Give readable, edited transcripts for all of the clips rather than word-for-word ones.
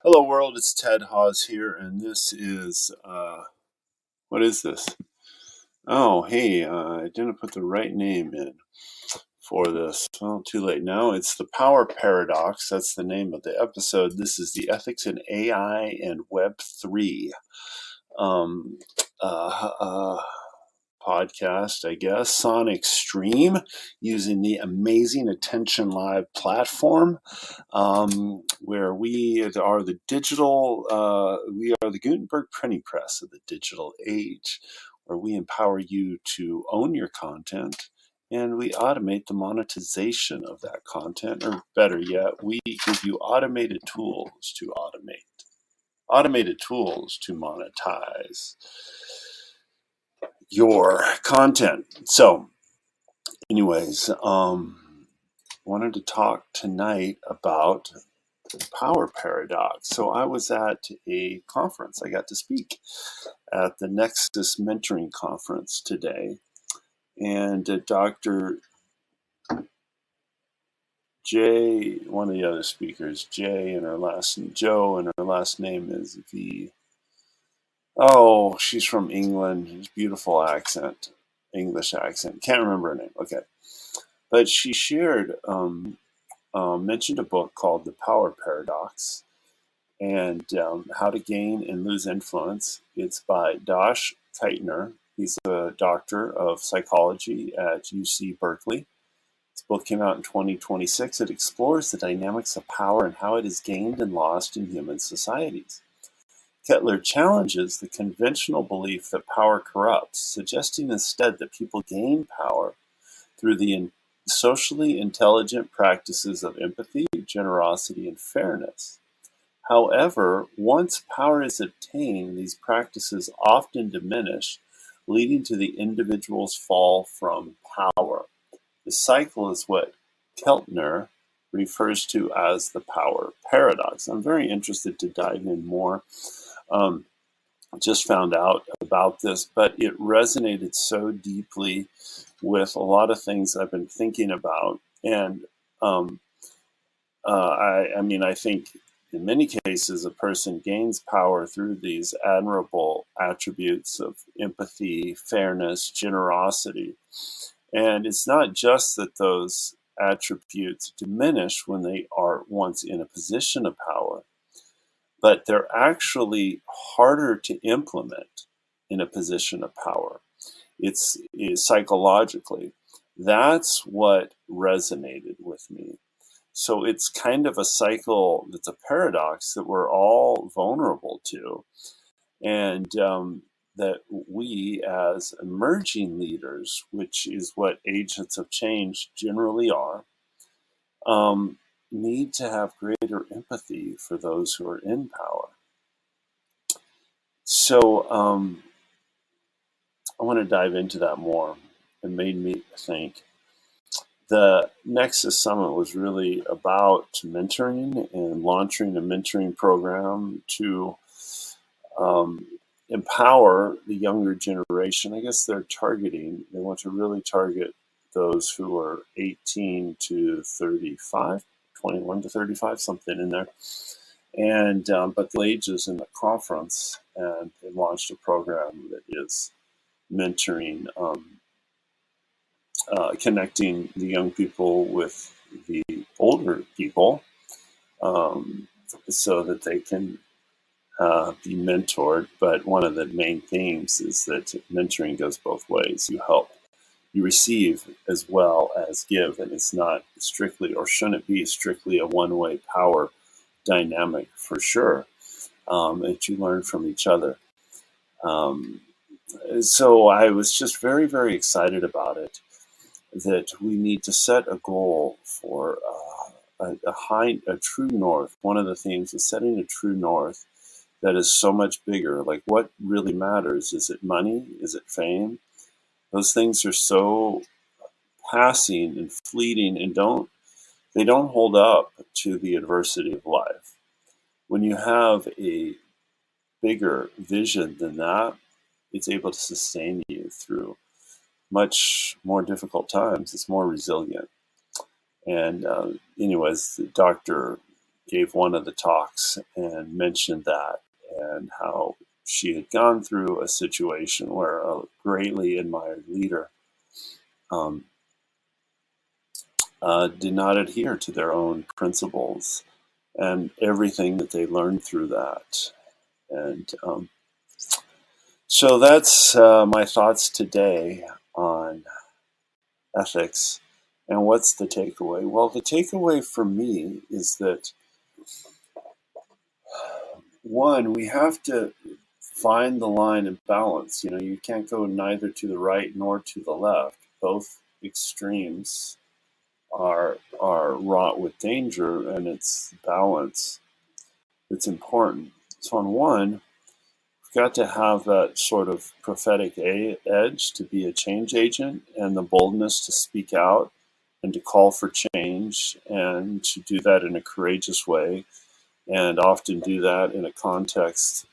Hello world, it's Ted Hawes here, and this is, what is this? Oh, hey, I didn't put the right name in for this. Well, too late now. It's the Power Paradox. That's the name of the episode. This is the Ethics in AI and Web 3 um, uh, uh, podcast, I guess, on Extreme, using the amazing Attention Live platform, where we are the Gutenberg printing press of the digital age, where we empower you to own your content and we automate the monetization of that content, or better yet, we give you automated tools to monetize your content. So, anyways, wanted to talk tonight about the power paradox. So I was at a conference. I got to speak at the Nexus Mentoring Conference today, and Dr. Jay, one of the other speakers, Jay, and her last Joe, and her last name is V. Oh, she's from England. Beautiful accent, English accent. Can't remember her name. Okay. But she shared, mentioned a book called The Power Paradox and How to Gain and Lose Influence. It's by Dacher Keltner. He's a doctor of psychology at UC Berkeley. This book came out in 2026. It explores the dynamics of power and how it is gained and lost in human societies. Keltner challenges the conventional belief that power corrupts, suggesting instead that people gain power through the socially intelligent practices of empathy, generosity, and fairness. However, once power is obtained, these practices often diminish, leading to the individual's fall from power. The cycle is what Keltner refers to as the power paradox. I'm very interested to dive in more. Just found out about this, but it resonated so deeply with a lot of things I've been thinking about. And I think in many cases, a person gains power through these admirable attributes of empathy, fairness, generosity. And it's not just that those attributes diminish when they are once in a position of power, but they're actually harder to implement in a position of power. It's psychologically. That's what resonated with me. So it's kind of a cycle that's a paradox that we're all vulnerable to. And that we as emerging leaders, which is what agents of change generally are, need to have greater empathy for those who are in power. So I want to dive into that more. It made me think. The Nexus Summit was really about mentoring and launching a mentoring program to empower the younger generation. I guess they want to really target those who are 18 to 35, 21 to 35, something in there. And but the ages in the conference, and they launched a program that is mentoring, connecting the young people with the older people, so that they can be mentored. But one of the main themes is that mentoring goes both ways. You receive as well as give, and it's not strictly, or shouldn't be strictly, a one-way power dynamic for sure. That you learn from each other. So I was just very, very excited about it, that we need to set a goal for a true north. One of the themes is setting a true north that is so much bigger. Like, what really matters? Is it money? Is it fame? Those things are so passing and fleeting, and they don't hold up to the adversity of life. When you have a bigger vision than that, it's able to sustain you through much more difficult times. It's more resilient. And anyways, Dr. gave one of the talks and mentioned that, and how she had gone through a situation where a greatly admired leader um, did not adhere to their own principles and everything that they learned through that. And so that's my thoughts today on ethics. And what's the takeaway? Well, the takeaway for me is that, one, we have to find the line of balance. You can't go neither to the right nor to the left. Both extremes are wrought with danger, and it's balance that's important. So on one, we've got to have that sort of prophetic edge to be a change agent, and the boldness to speak out and to call for change, and to do that in a courageous way, and often do that in a context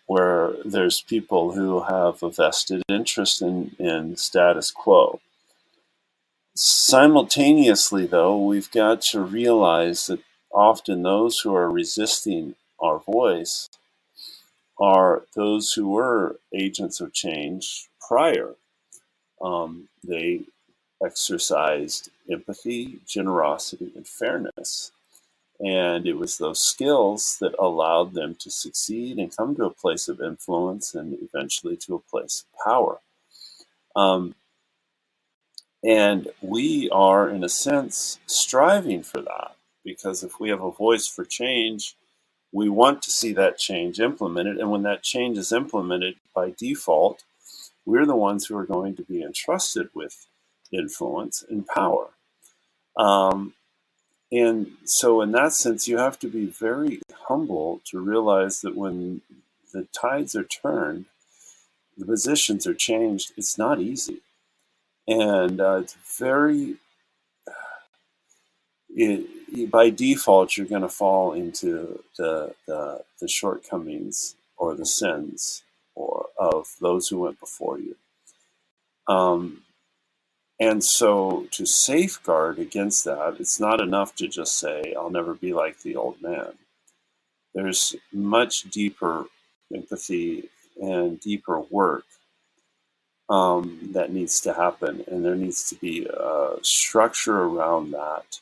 where there's people who have a vested interest in status quo. Simultaneously, though, we've got to realize that often those who are resisting our voice are those who were agents of change prior. They exercised empathy, generosity, and fairness. And it was those skills that allowed them to succeed and come to a place of influence and eventually to a place of power. And we are, in a sense, striving for that, because if we have a voice for change, we want to see that change implemented. And when that change is implemented, by default, we're the ones who are going to be entrusted with influence and power. And so in that sense, you have to be very humble to realize that when the tides are turned, the positions are changed, it's not easy. And it's very, by default, you're going to fall into the shortcomings or the sins of those who went before you. And so to safeguard against that, it's not enough to just say, I'll never be like the old man. There's much deeper empathy and deeper work that needs to happen, and there needs to be a structure around that.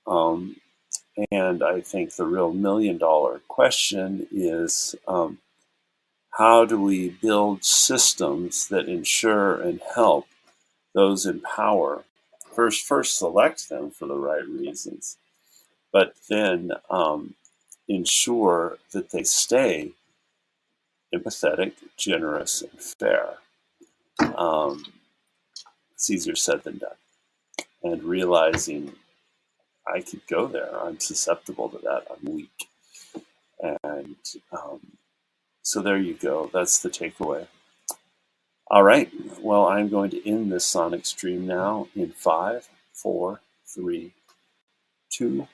And I think the real $1,000,000 question is, how do we build systems that ensure and help those in power? First select them for the right reasons, but then ensure that they stay empathetic, generous, and fair. It's easier said than done. And realizing I could go there, I'm susceptible to that, I'm weak. And so there you go. That's the takeaway. All right. Well, I'm going to end this sonic stream now in 5, 4, 3, 2,